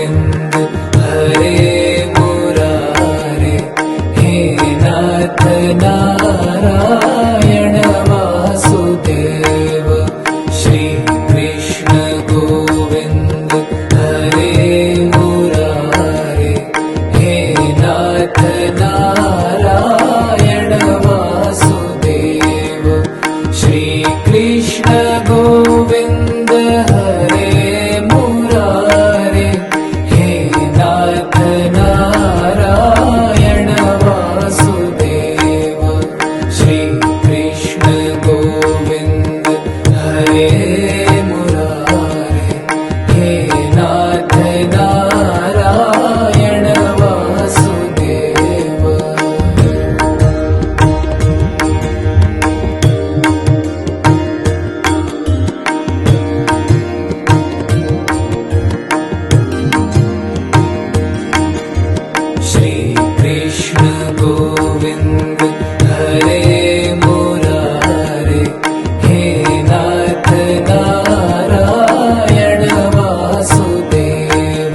गोविन्द हरे मुरारे हे नाथ नारायण वासुदेव श्री कृष्ण गोविन्द हरे मुरारे हे नाथ नारायण वासुदेव श्री कृष्ण गोविन्द हरे मुरारे हे नाथ नारायण वासुदेव श्री कृष्ण गोविन्द हरे मुरारे हे नाथ नारायण वासुदेव। श्री कृष्ण गोविन्द हरे मुरारे हे नाथ नारायण वासुदेव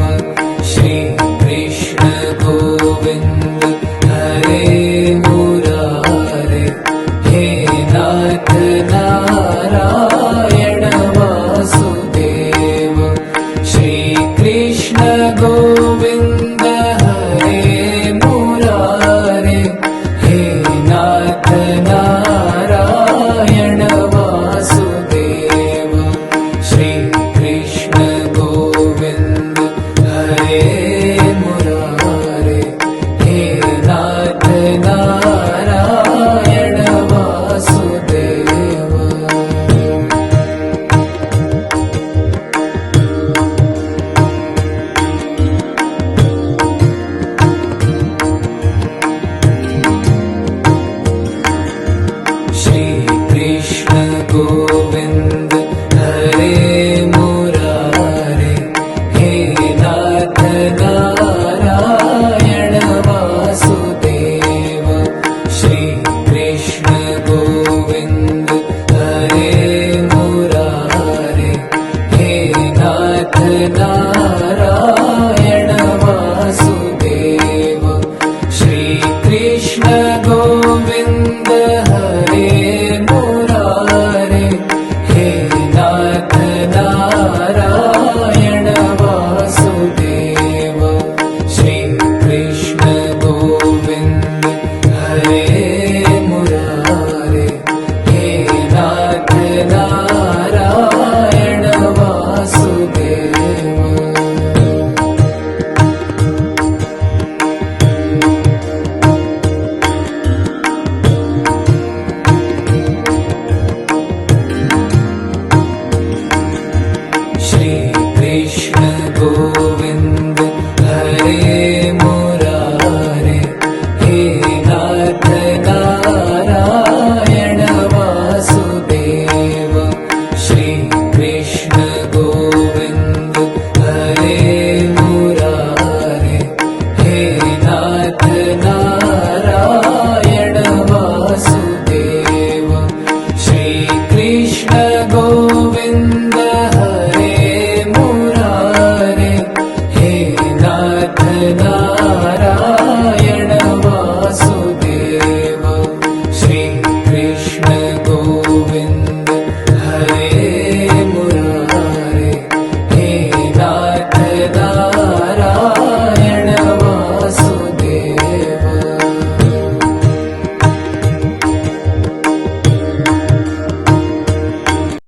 श्री कृष्ण गोविन्द हरे मुरारे हे नाथ नारायण वासुदेव श्री कृष्ण गोविन्द हरे मुरारे हे नाथ नारायण वासुदेव श्री कृष्ण गोविन्द हरे मुरारे हे नाथ नारायण वासुदेव। श्री कृष्ण गोविन्द हरे मुरारे हे नाथ नारायण वासुदेव श्री कृष्ण गोविन्द हरे मुरारे हे नाथ नारायण